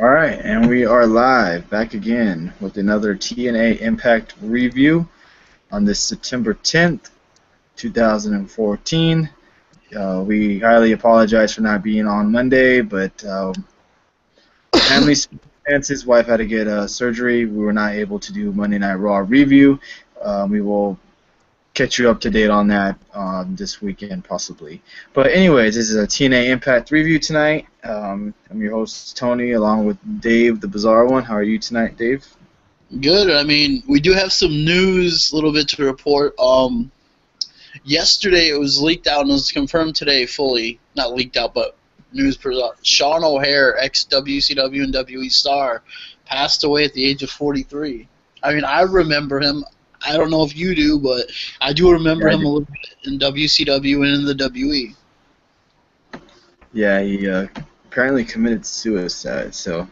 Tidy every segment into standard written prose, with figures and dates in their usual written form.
All right, and we are live back again with another TNA Impact review on this September 10th, 2014. We highly apologize for not being on Monday, but family circumstances, wife had to get surgery. We were not able to do Monday Night Raw review. We will catch you up to date on that this weekend, possibly. But anyways, this is a TNA Impact review tonight. I'm your host, Tony, along with Dave, the Bizarre One. How are you tonight, Dave? Good. I mean, we do have some news, a little bit to report. Yesterday it was leaked out and it was confirmed today fully. Not leaked out, but news per Sean O'Hare, ex-WCW and WWE star, passed away at the age of 43. I mean, I remember him. I don't know if you do, but I do remember Yeah, I him do. a little bit in WCW and in the WWE. Yeah, he apparently committed suicide. So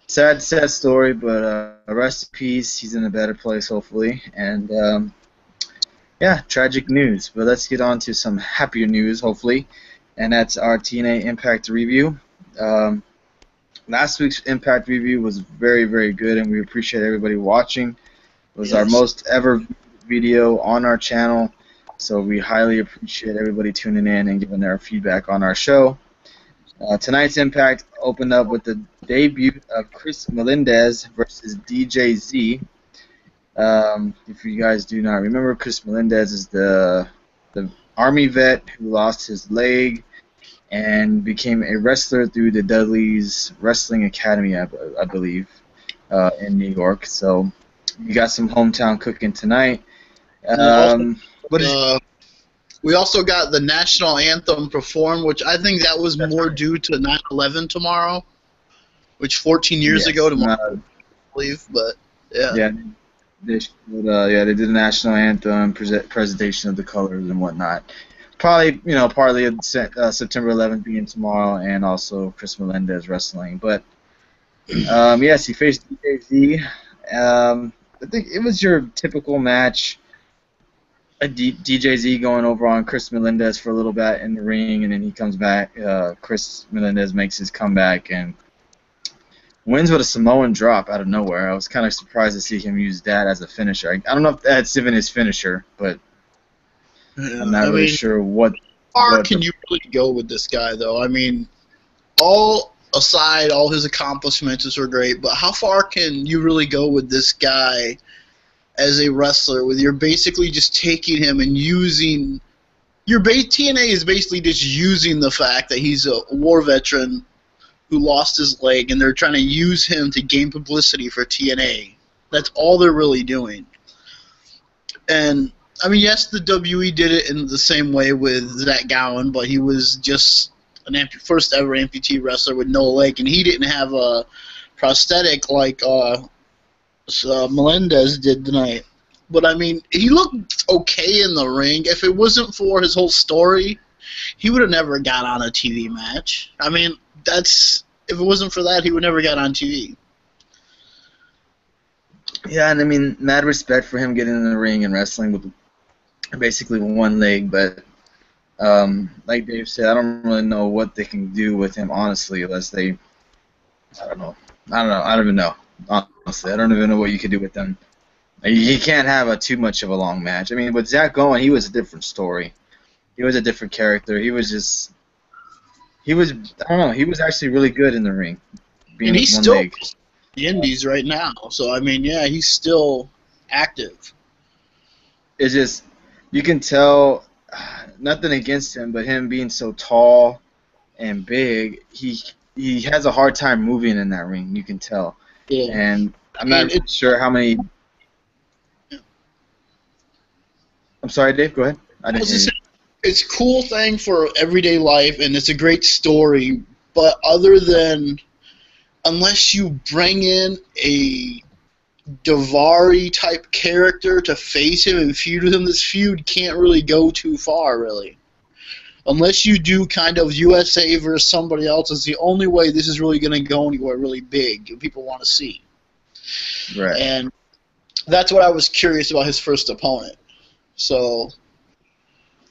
sad story, but rest in peace. He's in a better place, hopefully. And yeah, tragic news. But let's get on to some happier news, hopefully. And that's our TNA Impact review. Um, Last week's Impact review was very good, and we appreciate everybody watching. It was our Yes. most ever video on our channel, so we highly appreciate everybody tuning in and giving their feedback on our show. Tonight's Impact opened up with the debut of Chris Melendez versus DJZ. If you guys do not remember, Chris Melendez is the Army vet who lost his leg and became a wrestler through the Dudleys Wrestling Academy, I believe, in New York. So you got some hometown cooking tonight. And also, What is uh, we also got the national anthem performed, which I think that was That's more right. due to 9/11 tomorrow, which 14 years ago Yes. tomorrow, I believe. But yeah, Yeah. They did a national anthem, presentation of the colors and whatnot. Probably, partly September 11th being tomorrow, and also Chris Melendez wrestling. But yes, he faced DJZ. I think it was your typical match. DJZ going over on Chris Melendez for a little bit in the ring, and then he comes back. Chris Melendez makes his comeback and wins with a Samoan drop out of nowhere. I was kind of surprised to see him use that as a finisher. I don't know if that's even his finisher, but I'm not I really mean, sure what how far what can the you really go with this guy, though? I mean, all aside, all his accomplishments are great, but how far can you really go with this guy as a wrestler? With you're basically just taking him and using TNA is basically just using the fact that he's a war veteran who lost his leg, and they're trying to use him to gain publicity for TNA. That's all they're really doing. And I mean, yes, the WE did it in the same way with Zach Gowen, but he was just an first ever amputee wrestler with no leg, and he didn't have a prosthetic like Melendez did tonight. But I mean, he looked okay in the ring. If it wasn't for his whole story, he would have never got on a TV match. I mean, if it wasn't for that, he would never got on TV. yeah, and I mean, mad respect for him getting in the ring and wrestling with basically one leg, but like Dave said, I don't really know what they can do with him honestly, unless they, I don't know, I don't even know. Honestly, I don't even know what you could do with them. He can't have too much of a long match. I mean, with Zach Gowen, he was a different story. He was a different character. I don't know, he was actually really good in the ring, being And with he's one still in leg. the Indies right now. So I mean, yeah, he's still active. It's just, you can tell, nothing against him, but him being so tall and big, he has a hard time moving in that ring. You can tell, Yeah. and I'm I mean, not really sure how many. I'm sorry, Dave. Go ahead. I didn't hear you. it's a cool thing for everyday life, and it's a great story. But unless you bring in a Davari type character to face him and feud with him, this feud can't really go too far, really. Unless you do kind of USA versus somebody else, is the only way this is really going to go anywhere really big people want to see. Right. And that's what I was curious about his first opponent. So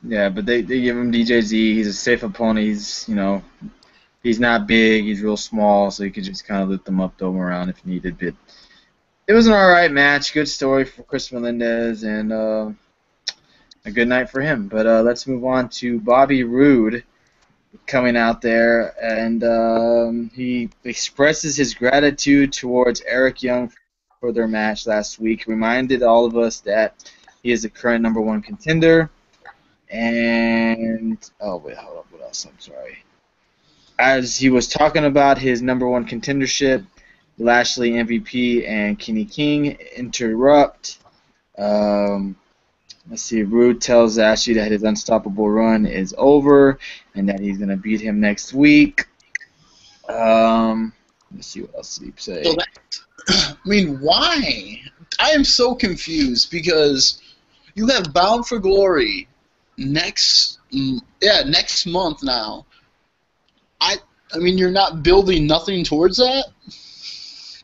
Yeah, but they give him DJZ. He's a safe opponent. He's he's not big, he's real small, so you could just kind of lift him up, throw him around if needed. But it was an alright match. Good story for Chris Melendez, and a good night for him. But let's move on to Bobby Roode coming out there, and he expresses his gratitude towards Eric Young for their match last week. Reminded all of us that he is the current #1 contender. And oh wait, hold up, what else? I'm sorry. As he was talking about his #1 contendership, Lashley MVP and Kenny King interrupt. Let's see. Rude tells Lashley that his unstoppable run is over and that he's gonna beat him next week. Let's see what else did he say. So I mean, why? I am so confused because you have Bound for Glory next month now. I mean, you're not building nothing towards that.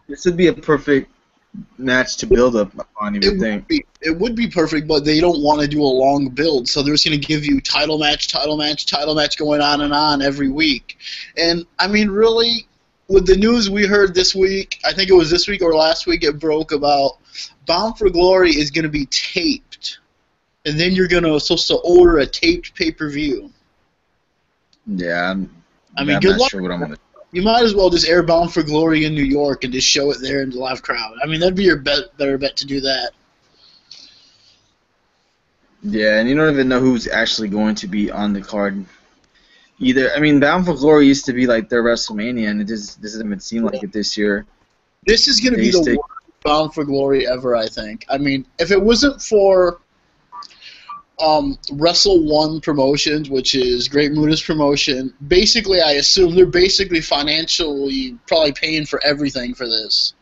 This would be a perfect match to build up on, you would think. It would be perfect, but they don't want to do a long build, so they're just going to give you title match going on every week. And, I mean, really, with the news we heard this week, I think it was this week or last week, it broke about Bound for Glory is going to be taped. And then you're supposed to order a taped pay-per-view. Yeah, I mean, I'm good not luck. sure what I'm going to. You might as well just air Bound for Glory in New York and just show it there in the live crowd. I mean, that'd be your better bet to do that. Yeah, and you don't even know who's actually going to be on the card either. I mean, Bound for Glory used to be like their WrestleMania, and it just doesn't even seem like it this year. This is going to be the worst Bound for Glory ever, I think. I mean, if it wasn't for Wrestle One Promotions, which is Great Muda's promotion, basically I assume they're basically financially probably paying for everything for this.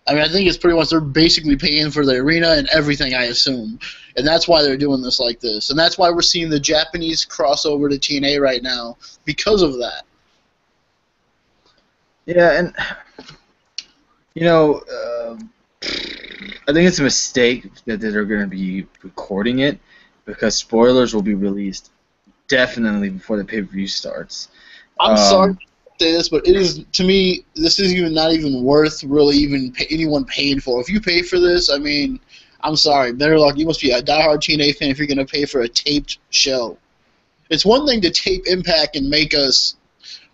I mean, I think it's pretty much they're basically paying for the arena and everything, I assume. And that's why they're doing this like this. And that's why we're seeing the Japanese crossover to TNA right now, because of that. Yeah, and, you know, I think it's a mistake that they're going to be recording it because spoilers will be released definitely before the pay-per-view starts. I'm sorry to say this, but it is, to me, this is not even worth really anyone paying for. If you pay for this, I mean, I'm sorry. Better luck. You must be a diehard TNA fan if you're going to pay for a taped show. It's one thing to tape Impact and make us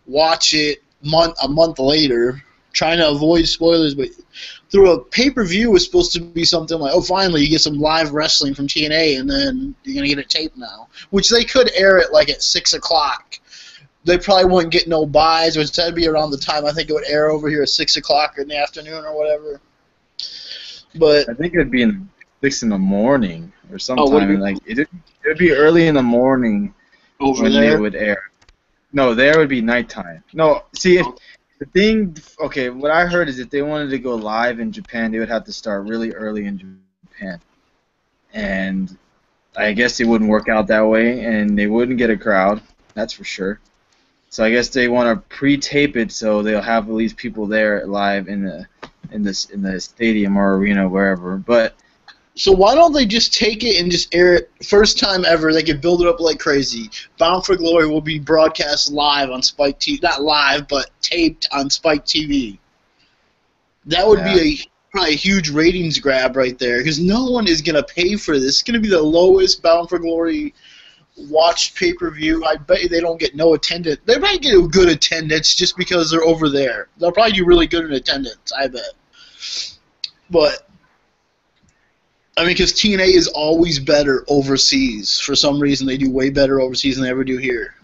watch it a month later, trying to avoid spoilers, but through a pay-per-view is supposed to be something like, oh, finally, you get some live wrestling from TNA, and then you're going to get it taped now. Which they could air it like at 6 o'clock. They probably wouldn't get no buys, which that'd be around the time I think it would air over here at 6 o'clock in the afternoon or whatever. But I think it would be 6 in the morning or sometime. Like it would be early in the morning over when there they would air. No, there would be nighttime. No, see, if the thing, okay, what I heard is if they wanted to go live in Japan, they would have to start really early in Japan. And I guess it wouldn't work out that way, and they wouldn't get a crowd, that's for sure. So I guess they want to pre-tape it so they'll have at least people there live in the stadium or arena, wherever. But so why don't they just take it and just air it first time ever? They could build it up like crazy. Bound for Glory will be broadcast live on Spike TV, not live, but taped on Spike TV. That would be probably a huge ratings grab right there, because no one is going to pay for this. It's going to be the lowest Bound for Glory watched pay-per-view. I bet you they don't get no attendance. They might get a good attendance just because they're over there. They'll probably do really good in attendance, I bet. But I mean, because TNA is always better overseas. For some reason, they do way better overseas than they ever do here.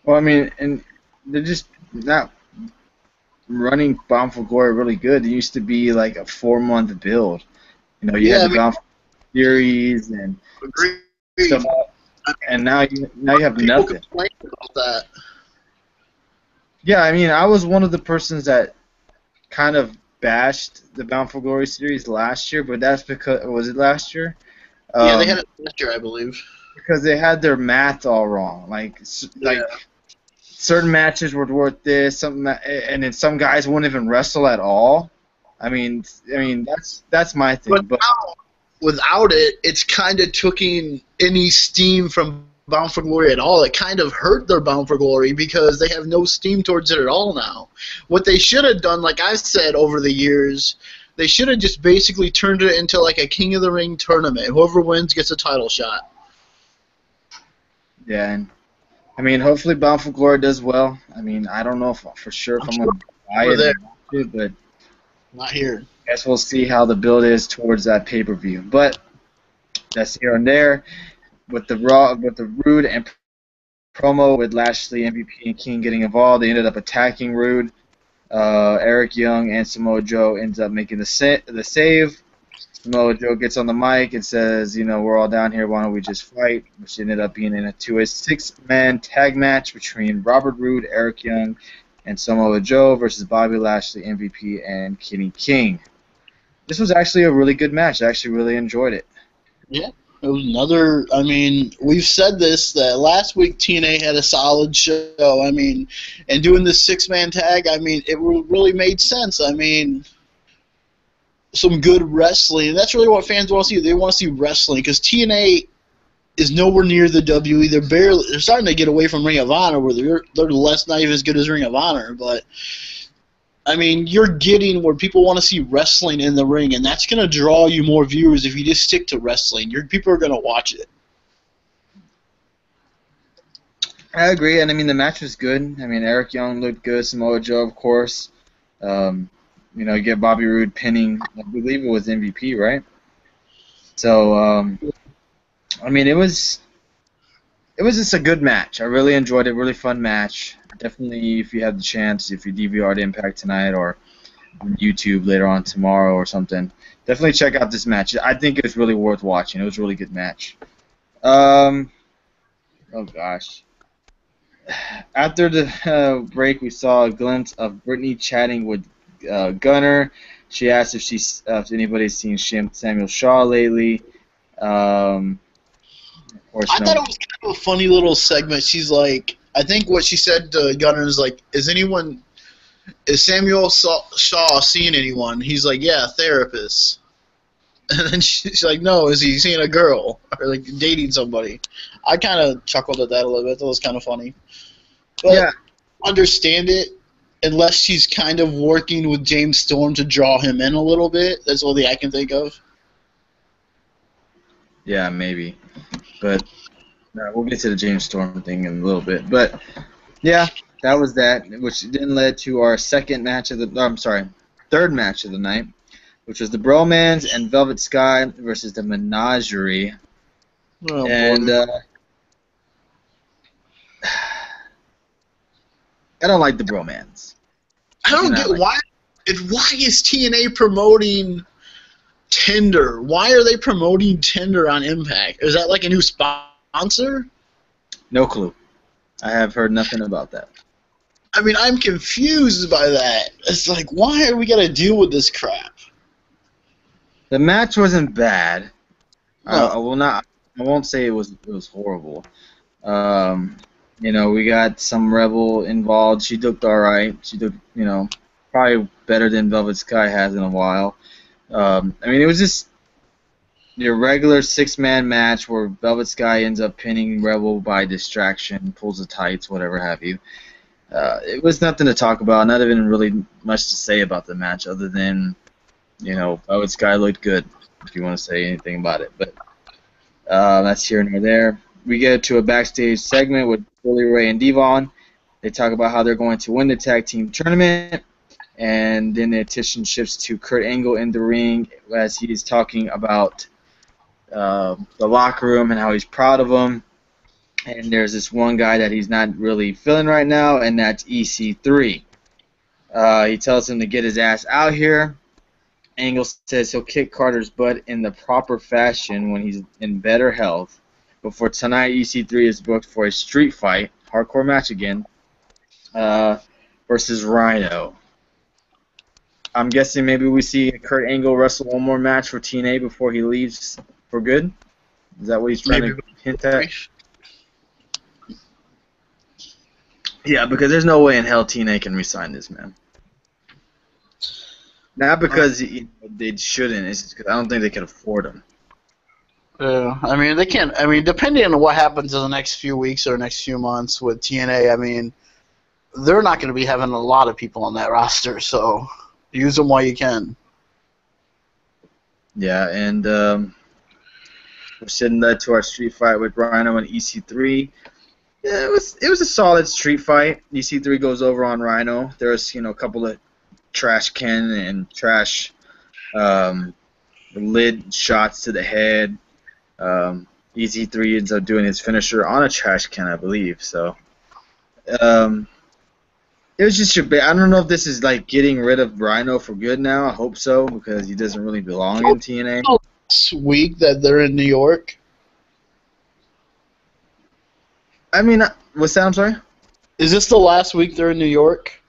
Well, I mean, and they're just not running Bound for Glory really good. It used to be like a 4-month build. You know, you had the Bound for series and stuff, and now you have nothing. Complain about that. Yeah, I mean, I was one of the persons that kind of bashed the Bound for Glory series last year, but that's because, was it last year? Yeah, they had it last year, I believe. Because they had their math all wrong. Like certain matches were worth this, and then some guys wouldn't even wrestle at all. I mean, that's my thing. But without it, it's kind of taking any steam from Bound for Glory at all. It kind of hurt their Bound for Glory because they have no steam towards it at all now. What they should have done, like I said over the years, they should have just basically turned it into like a King of the Ring tournament. Whoever wins gets a title shot. Yeah, and I mean, hopefully Bound for Glory does well. I mean, I don't know for sure if I'm going to buy it, but not here. I guess we'll see how the build is towards that pay-per-view. But that's here and there. With the Rude and promo with Lashley, MVP, and King getting involved, they ended up attacking Rude. Eric Young and Samoa Joe ends up making the save. Samoa Joe gets on the mic and says, you know, we're all down here, why don't we just fight? Which ended up being in a 6-man tag match between Robert Roode, Eric Young, and Samoa Joe versus Bobby Lashley, MVP, and Kenny King. This was actually a really good match. I actually really enjoyed it. Yeah. It was another, I mean, we've said this, that last week TNA had a solid show. I mean, and doing this 6-man tag, I mean, it really made sense. I mean, some good wrestling. And that's really what fans want to see. They want to see wrestling because TNA is nowhere near the WWE. They're starting to get away from Ring of Honor where they're less, not even as good as Ring of Honor. But I mean, you're getting where people want to see wrestling in the ring, and that's going to draw you more viewers if you just stick to wrestling. People are going to watch it. I agree, and I mean, the match was good. I mean, Eric Young looked good, Samoa Joe, of course. You know, you get Bobby Roode pinning, I believe it was MVP, right? So, I mean, it was just a good match. I really enjoyed it, really fun match. Definitely, if you have the chance, if you DVR'd Impact tonight or on YouTube later on tomorrow or something, definitely check out this match. I think it was really worth watching. It was a really good match. Oh, gosh. After the break, we saw a glimpse of Brittany chatting with Gunner. She asked if anybody's seen Samuel Shaw lately. Of course, I thought it was kind of a funny little segment. She's like, I think what she said to Gunner is like, is Samuel Shaw seeing anyone? He's like, yeah, therapist. And then she's like, no, is he seeing a girl? Or like dating somebody? I kind of chuckled at that a little bit. That was kind of funny. But yeah. Understand it unless she's kind of working with James Storm to draw him in a little bit. That's the only thing I can think of. Yeah, maybe. But we'll get to the James Storm thing in a little bit. But, yeah, that was that, which then led to our third match of the night, which was the Bromans and Velvet Sky versus the Menagerie. Oh, and I don't like the Bromans. I don't get why is TNA promoting Tinder? Why are they promoting Tinder on Impact? Is that like a new sponsor? No clue. I have heard nothing about that. I mean, I'm confused by that. It's like, why are we gonna deal with this crap? The match wasn't bad. No. I won't say it was horrible. You know, we got some Rebel involved. She looked all right. She looked, you know, probably better than Velvet Sky has in a while. I mean, it was just your regular 6-man match where Velvet Sky ends up pinning Rebel by distraction, pulls the tights, whatever have you. It was nothing to talk about. Not even really much to say about the match other than, you know, Velvet Sky looked good, if you want to say anything about it. But that's here and there. We get to a backstage segment with Bully Ray and Devon. They talk about how they're going to win the tag team tournament. And then the attention shifts to Kurt Angle in the ring as he is talking about the locker room and how he's proud of them. And there's this one guy that he's not really feeling right now, and that's EC3. He tells him to get his ass out here. Angle says he'll kick Carter's butt in the proper fashion when he's in better health. But for tonight, EC3 is booked for a street fight, hardcore match again, versus Rhino. I'm guessing maybe we see Kurt Angle wrestle one more match for TNA before he leaves for good? Is that what he's trying to hint at? Yeah, because there's no way in hell TNA can re-sign this man. Not because they shouldn't, it's just because I don't think they can afford him. Yeah, I mean they can't. I mean, depending on what happens in the next few weeks or next few months with TNA, I mean, they're not going to be having a lot of people on that roster. So use them while you can. Yeah, and we're sitting there to our street fight with Rhino and EC3. Yeah, it was a solid street fight. EC3 goes over on Rhino. There was a couple of trash can and trash lid shots to the head. EC3 ends up doing his finisher on a trash can, I believe. So it was just I don't know if this is like getting rid of Rhino for good now. I hope so because he doesn't really belong in TNA. This week that they're in New York. I mean, what's that? I'm sorry? Is this the last week they're in New York?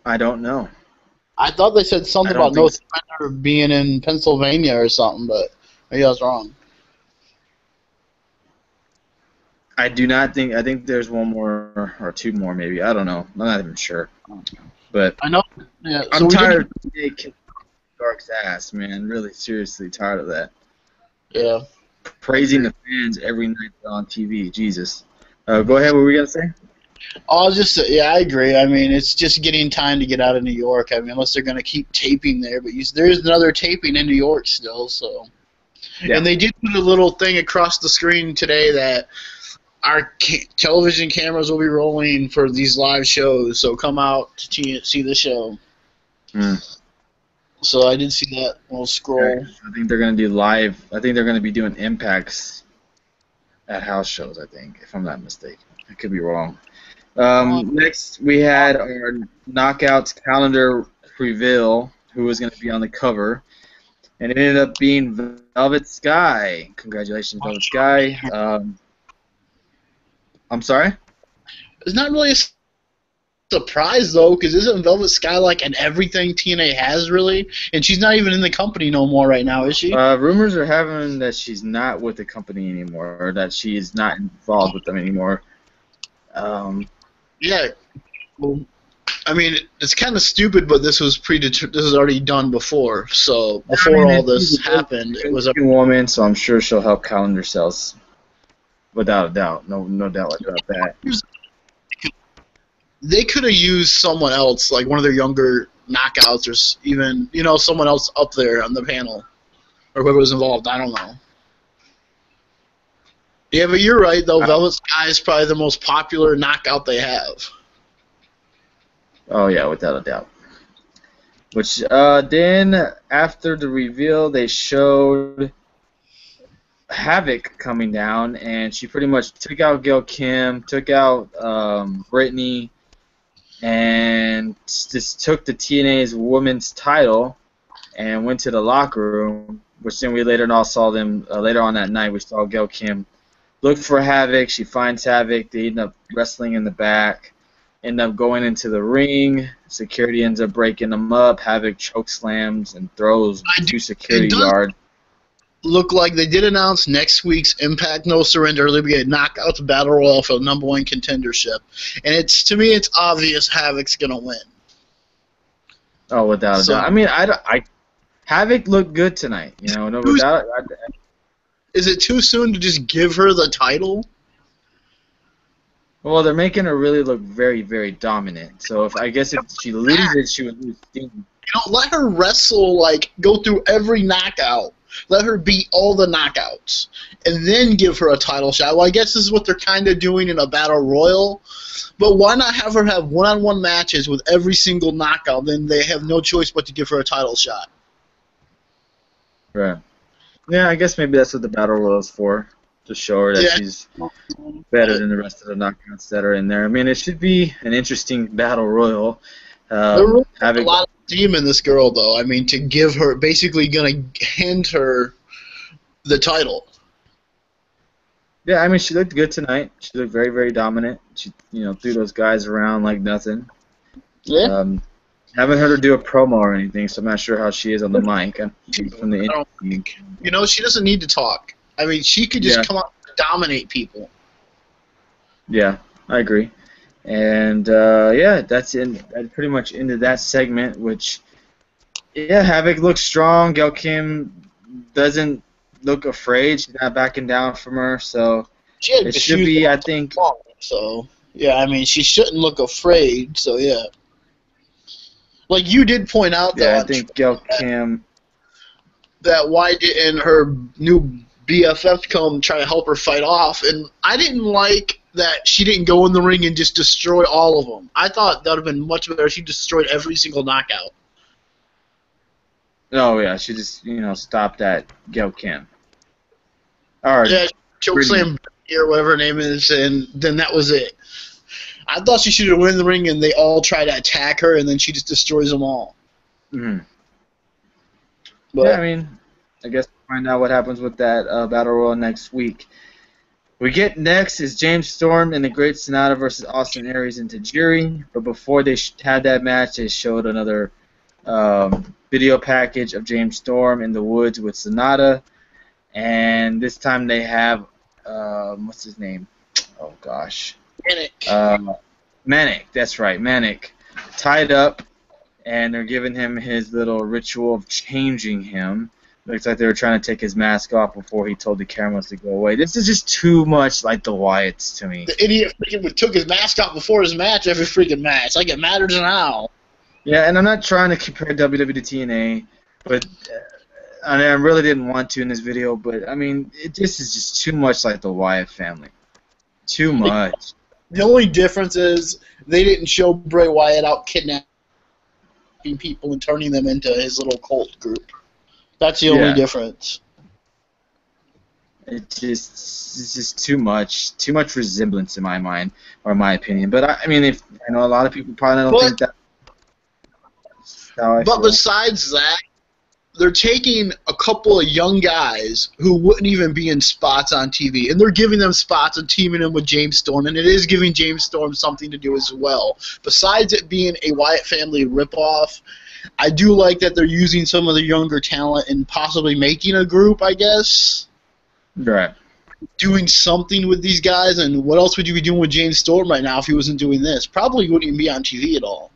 I don't know. I thought they said something about no surrender being in Pennsylvania or something, but maybe I was wrong. I do not think. I think there's one more or two more, maybe. I don't know. I'm not even sure. But I know. Yeah, I'm tired of kicking Dark's ass, man. Really, seriously tired of that. Yeah. Praising the fans every night on TV. Jesus. Go ahead. What were we gonna say? I'll just I agree. I mean, it's just getting time to get out of New York. I mean, unless they're going to keep taping there, but there's another taping in New York still. So, yeah. And they did put a little thing across the screen today that our television cameras will be rolling for these live shows. So come out to see the show. So I did see that little scroll. Yeah, I think they're going to do live. I think they're going to be doing impacts at house shows. I think, if I'm not mistaken, I could be wrong. Next, we had our Knockouts calendar reveal, who was going to be on the cover, and it ended up being Velvet Sky. Congratulations, Velvet Sky. I'm sorry? It's not really a surprise, though, because isn't Velvet Sky like in everything TNA has, really? And she's not even in the company no more right now, is she? Rumors are having that she's not with the company anymore, or that she is not involved with them anymore. Yeah, well, I mean, it's kind of stupid, but this was this was already done before. So before all this happened, it was a woman. So I'm sure she'll help calendar sales, without a doubt. No doubt about that. They could have used someone else, like one of their younger knockouts, or even someone else up there on the panel, or whoever was involved. I don't know. Yeah, but you're right, though. Velvet Sky is probably the most popular knockout they have. Oh, yeah, without a doubt. Which, then, after the reveal, they showed Havoc coming down, and she pretty much took out Gail Kim, took out Brittany, and just took the TNA's women's title and went to the locker room, which then we later on saw them, later on that night, we saw Gail Kim look for Havoc. She finds Havoc. They end up wrestling in the back. End up going into the ring. Security ends up breaking them up. Havoc chokeslams and throws two security guards. Look like they did announce next week's Impact No Surrender. They'll be a Knockouts Battle Royal for the #1 contendership. And to me, it's obvious Havoc's going to win. Oh, without a doubt. I mean, Havoc looked good tonight. Is it too soon to just give her the title? Well, they're making her really look very, very dominant. So I guess if she loses, she would lose steam. Let her wrestle, go through every knockout. Let her beat all the knockouts. And then give her a title shot. Well, I guess this is what they're kind of doing in a battle royal. But why not have her have one-on-one matches with every single knockout? Then they have no choice but to give her a title shot. Right. Yeah, I guess maybe that's what the battle royal is for, to show her that she's better than the rest of the knockouts that are in there. I mean, it should be an interesting battle royal. There really a lot of steam in this girl, though. I mean, to give her, basically going to hand her the title. Yeah, I mean, she looked good tonight. She looked very, very dominant. She, threw those guys around like nothing. Yeah. Haven't heard her do a promo or anything, so I'm not sure how she is on the mic. She doesn't need to talk. I mean, she could just come out and dominate people. Yeah, I agree. And, that's pretty much ended that segment, which, Havoc looks strong. Gail Kim doesn't look afraid. She's not backing down from her, so She had it should be, I think. So yeah, I mean, she shouldn't look afraid. So yeah, like you did point out Yeah, though, I think Gail Kim. that why didn't her new BFF come try to help her fight off? And I didn't like that she didn't go in the ring and just destroy all of them. I thought that would have been much better if she destroyed every single knockout. Oh yeah, she just stopped at Gail Kim. All right. Yeah, chokeslam or whatever her name is, and then that was it. I thought she should have went in the ring and they all try to attack her, and then she just destroys them all. Mm-hmm. But, yeah, I mean, I guess we'll find out what happens with that Battle Royal next week. We get next is James Storm and the Great Sonata versus Austin Aries and Tajiri. But before they had that match, they showed another video package of James Storm in the woods with Sonata. And this time they have, what's his name? Oh, gosh. Manic, that's right, Manic. Tied up, and they're giving him his little ritual of changing him. Looks like they were trying to take his mask off before he told the cameras to go away. This is just too much like the Wyatts to me. The idiot freaking took his mask off before his match, every freaking match. Like it matters now. Yeah, and I'm not trying to compare WWE to TNA, but I really didn't want to in this video, but I mean, this is just too much like the Wyatt family. Too much. The only difference is they didn't show Bray Wyatt out kidnapping people and turning them into his little cult group. That's the only difference. It's just too much resemblance in my mind, or my opinion. But I mean, if I know a lot of people probably don't think that. But besides that, they're taking a couple of young guys who wouldn't even be in spots on TV, and they're giving them spots and teaming them with James Storm, and it is giving James Storm something to do as well. Besides it being a Wyatt family ripoff, I do like that they're using some of the younger talent and possibly making a group, I guess. Right. Doing something with these guys, and what else would you be doing with James Storm right now if he wasn't doing this? Probably wouldn't even be on TV at all.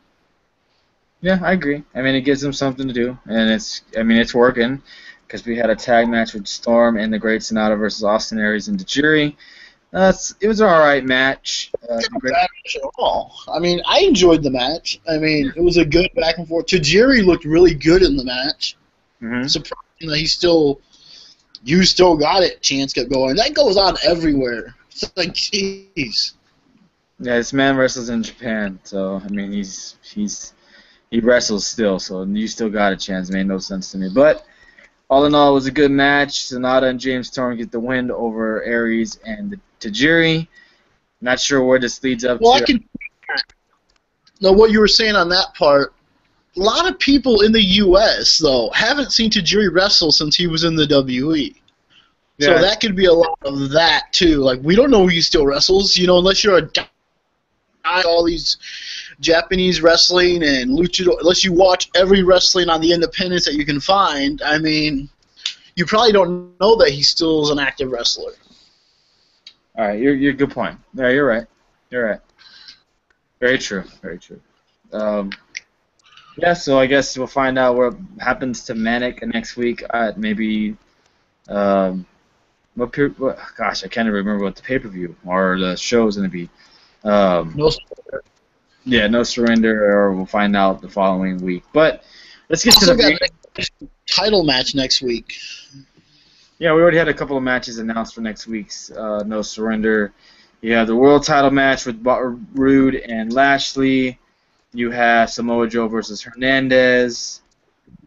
Yeah, I agree. I mean, it gives them something to do, and it's working, because we had a tag match with Storm and the Great Sonata versus Austin Aries and Tajiri. It was an alright match. Not a bad match at all. I mean, I enjoyed the match. I mean, it was a good back and forth. Tajiri looked really good in the match. Mm-hmm. Surprising that you still got it. Chance kept going. That goes on everywhere. It's like, jeez. Yeah, this man wrestles in Japan, so I mean, he wrestles still, so you still got a chance. It made no sense to me. But all in all, it was a good match. Sonata and James Storm get the win over Aries and Tajiri. Not sure where this leads up to. Now, what you were saying on that part, a lot of people in the U.S., though, haven't seen Tajiri wrestle since he was in the WWE. Yeah. So that could be a lot of that, too. Like, we don't know he still wrestles, unless you're a guy, all these Japanese wrestling and luchador, unless you watch every wrestling on the independents that you can find, I mean, you probably don't know that he still is an active wrestler. All right, you're good point. Yeah, you're right. You're right. Very true. Very true. Yeah, so I guess we'll find out what happens to Manic next week at maybe. Gosh, I can't even remember what the pay-per-view or the show is going to be. No surrender. Yeah, no surrender, or we'll find out the following week. But let's get to the title match next week. Yeah, we already had a couple of matches announced for next week's No Surrender. You have the world title match with Rude and Lashley. You have Samoa Joe versus Hernandez.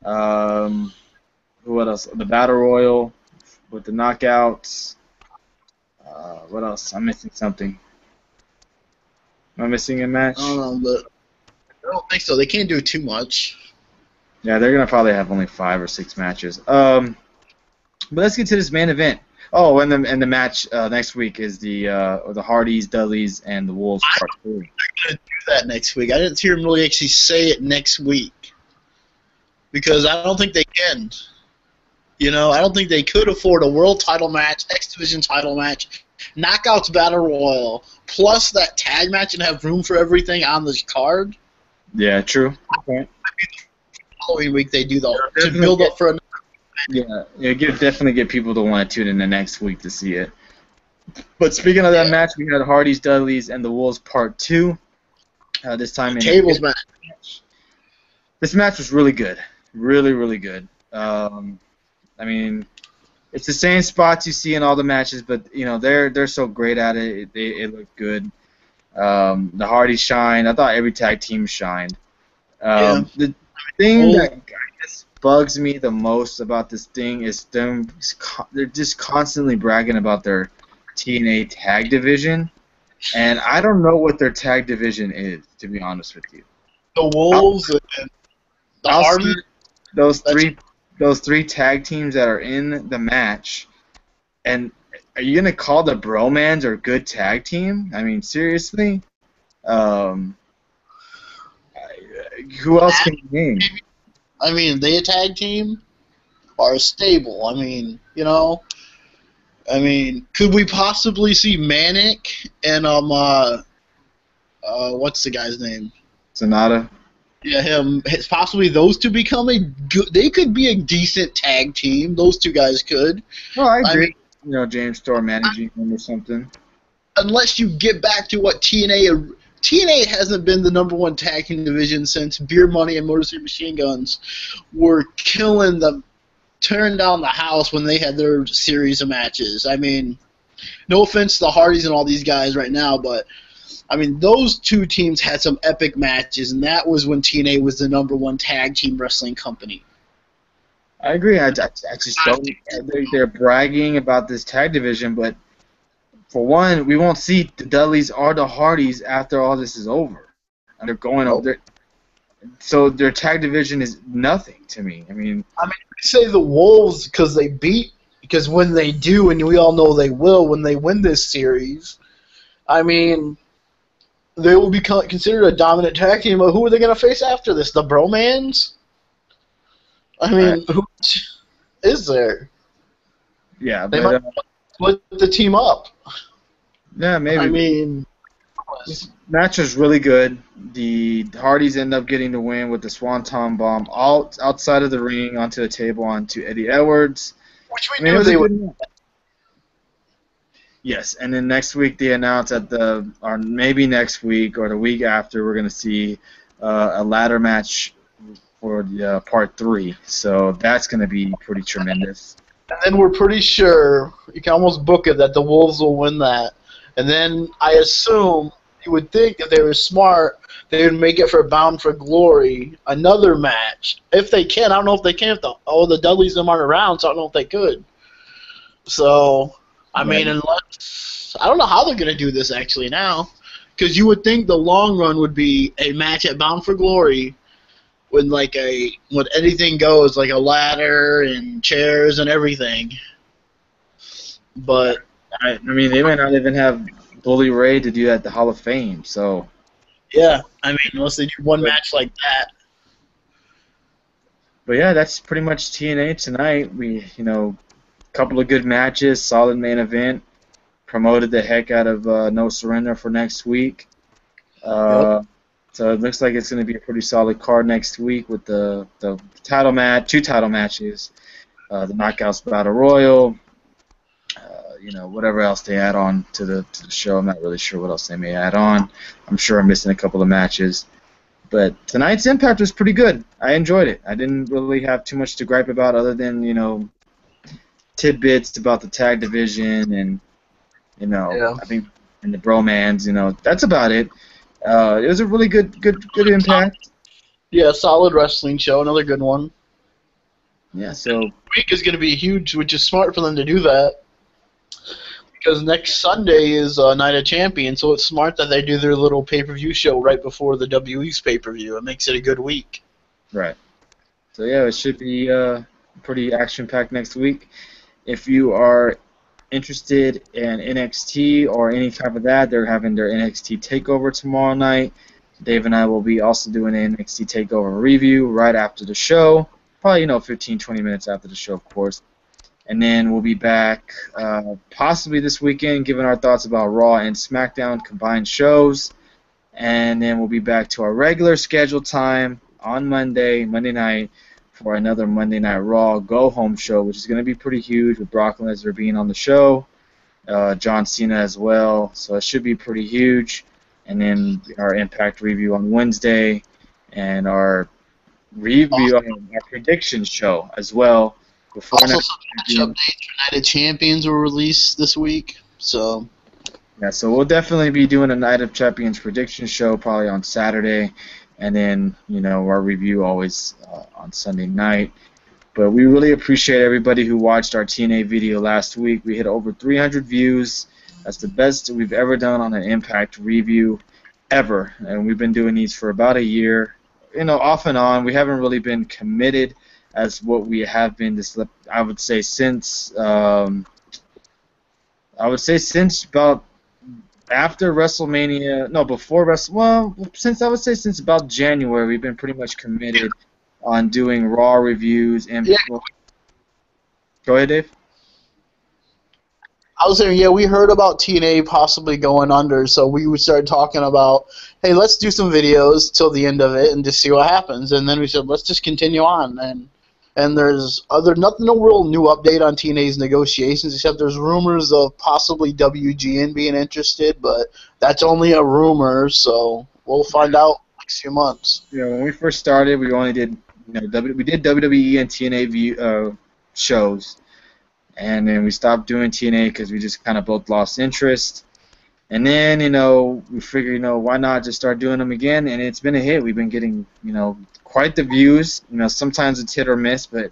Who else? The Battle Royal with the knockouts. What else? I'm missing something. Am I missing a match? I don't know, but I don't think so. They can't do too much. Yeah, they're going to probably have only 5 or 6 matches. But let's get to this main event. Oh, and the match next week is the Hardyz, Dudleys, and the Wolves Part 3. They're going to do that next week. I didn't hear them really actually say it next week. Because I don't think they can. I don't think they could afford a world title match, X Division title match, Knockouts Battle Royal, plus that tag match and have room for everything on this card. Yeah, true. Okay. The following week they do to build up for another definitely get people to want to tune in the next week to see it. But speaking of that match, we had Hardyz Dudleys and the Wolves Part 2. This time in tables match. This match was really good, really, really good. I mean, it's the same spots you see in all the matches, but they're so great at it. It looked good. The Hardys shined. I thought every tag team shined. The thing that I guess bugs me the most about this thing is they're just constantly bragging about their TNA tag division, and I don't know what their tag division is, to be honest with you. The Wolves and the Hardys. Those three tag teams that are in the match, and are you gonna call the Bromans a good tag team? I mean, seriously. Who else can you name? I mean, they a tag team or a stable. I mean, could we possibly see Manic and what's the guy's name? Sonata. Yeah, him. Possibly those two become a good. They could be a decent tag team. Those two guys could. Oh, I agree. James Storr managing them or something. Unless you get back to what TNA hasn't been the #1 tag team division since Beer Money and Motor City Machine Guns were killing them, tearing down the house when they had their series of matches. I mean, no offense to the Hardys and all these guys right now, but I mean, those two teams had some epic matches, and that was when TNA was the #1 tag team wrestling company. I agree. I just don't. They're bragging about this tag division, but for one, we won't see the Dudleys or the Hardys after all this is over. And they're going over. So their tag division is nothing to me. I mean, say the Wolves because when they do, and we all know they will when they win this series. I mean, they will be considered a dominant tag team. But who are they going to face after this? The Bromans? I mean, who is there? Yeah, they might split the team up. Yeah, maybe. I mean, this match was really good. The Hardys end up getting the win with the Swanton Bomb outside of the ring onto the table onto Eddie Edwards. Which we knew they would. Yes, and then next week they announced or maybe next week or the week after, we're going to see a ladder match for the Part 3. So that's going to be pretty tremendous. And then we're pretty sure, you can almost book it, that the Wolves will win that. And then I assume, you would think if they were smart, they would make it for Bound for Glory, another match. If they can. I don't know if they can. The Dudleys aren't around, so I don't know if they could. So, I mean, unless... I don't know how they're going to do this actually now. Because you would think the long run would be a match at Bound for Glory when anything goes, like a ladder and chairs and everything. But I mean, they might not even have Bully Ray to do at the Hall of Fame. So yeah, I mean, unless they do one match like that. But yeah, that's pretty much TNA tonight. We, a couple of good matches, solid main event. Promoted the heck out of No Surrender for next week. So it looks like it's going to be a pretty solid card next week with the title match, 2 title matches, the Knockouts Battle Royal, whatever else they add on to the show. I'm not really sure what else they may add on. I'm sure I'm missing a couple of matches. But tonight's Impact was pretty good. I enjoyed it. I didn't really have too much to gripe about other than, tidbits about the tag division and, I think and the Bromans, that's about it. It was a really good Impact. Yeah, solid wrestling show, another good one. Yeah, so week is going to be huge, which is smart for them to do that. Because next Sunday is Night of Champions, so it's smart that they do their little pay-per-view show right before the WE's pay-per-view. It makes it a good week. Right. So yeah, it should be pretty action-packed next week. If you are interested in NXT or any type of that, they're having their NXT TakeOver tomorrow night. Dave and I will be also doing an NXT TakeOver review right after the show. Probably, 15, 20 minutes after the show, of course. And then we'll be back possibly this weekend giving our thoughts about Raw and SmackDown combined shows. And then we'll be back to our regular scheduled time on Monday night, for another Monday Night Raw Go Home show, which is going to be pretty huge with Brock Lesnar being on the show, John Cena as well. So it should be pretty huge. And then our Impact review on Wednesday, and our review on our prediction show as well. Before Also, some match updates for Night of Champions were released this week. So yeah, so we'll definitely be doing a Night of Champions prediction show probably on Saturday, and then our review always on Sunday night. But we really appreciate everybody who watched our TNA video last week. We hit over 300 views. That's the best we've ever done on an Impact review ever, and we've been doing these for about a year. Off and on. We haven't really been committed as what we have been. I would say since about after WrestleMania. No, before Well, since about January, we've been pretty much committed on doing Raw reviews and. Yeah. Go ahead, Dave. I was saying, yeah, we heard about TNA possibly going under, so we started talking about, hey, let's do some videos till the end of it and just see what happens. And then we said, let's just continue on. And there's no real new update on TNA's negotiations, except there's rumors of possibly WGN being interested, but that's only a rumor, so we'll find out in the next few months. When we first started, we only did we did WWE and TNA shows. And then we stopped doing TNA because we just kind of both lost interest. And then, we figured, why not just start doing them again? And it's been a hit. We've been getting, quite the views. Sometimes it's hit or miss, but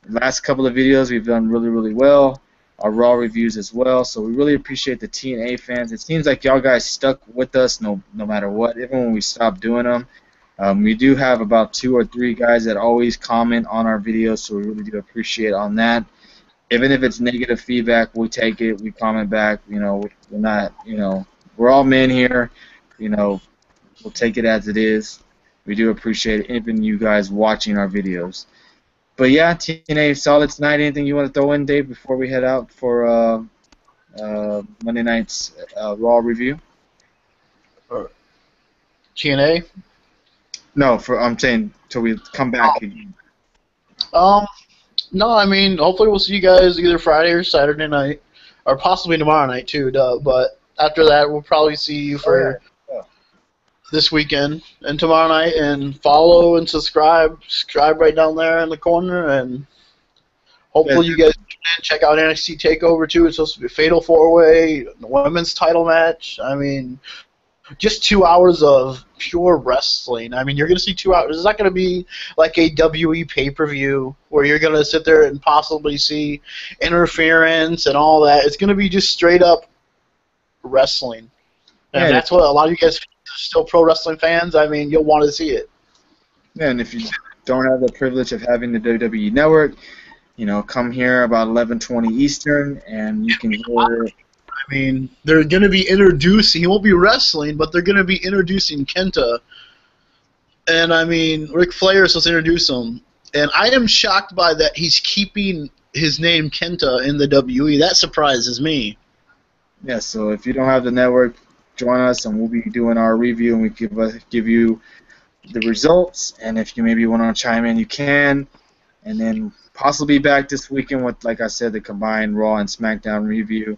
the last couple of videos we've done really, really well. Our Raw reviews as well. So we really appreciate the TNA fans. It seems like y'all guys stuck with us no matter what, even when we stopped doing them. We do have about 2 or 3 guys that always comment on our videos, so we really do appreciate on that. Even if it's negative feedback, we take it. We comment back. We're not. We're all men here. We'll take it as it is. We do appreciate even you guys watching our videos. But yeah, TNA solid tonight. Anything you want to throw in, Dave, before we head out for Monday night's Raw review? TNA? No, I'm saying till we come back again. No, I mean, hopefully we'll see you guys either Friday or Saturday night, or possibly tomorrow night too, but after that we'll probably see you for this weekend and tomorrow night, and follow and subscribe right down there in the corner, and hopefully you guys check out NXT TakeOver too. It's supposed to be a Fatal 4-Way, women's title match. I mean, just 2 hours of pure wrestling. I mean, you're going to see 2 hours. It's not going to be like a WE pay-per-view where you're going to sit there and possibly see interference and all that. It's going to be just straight-up wrestling. And that's what a lot of you guys are still pro wrestling fans. I mean, you'll want to see it. Yeah, and if you don't have the privilege of having the WWE Network, come here about 11:20 Eastern, and you can hear. I mean, they're going to be introducing, he won't be wrestling, but they're going to be introducing Kenta. And, I mean, Ric Flair is supposed to introduce him. And I am shocked by that he's keeping his name Kenta in the WE. That surprises me. Yeah, so if you don't have the network, join us, and we'll be doing our review, and we give you the results. And if you maybe want to chime in, you can. And then possibly back this weekend with, like I said, the combined Raw and SmackDown review.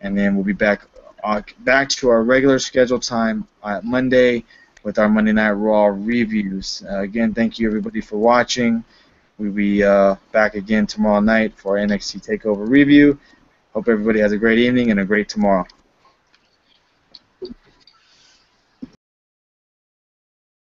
And then we'll be back to our regular scheduled time on Monday with our Monday Night Raw reviews. Again, thank you everybody for watching. We'll be back again tomorrow night for our NXT TakeOver review. Hope everybody has a great evening and a great tomorrow.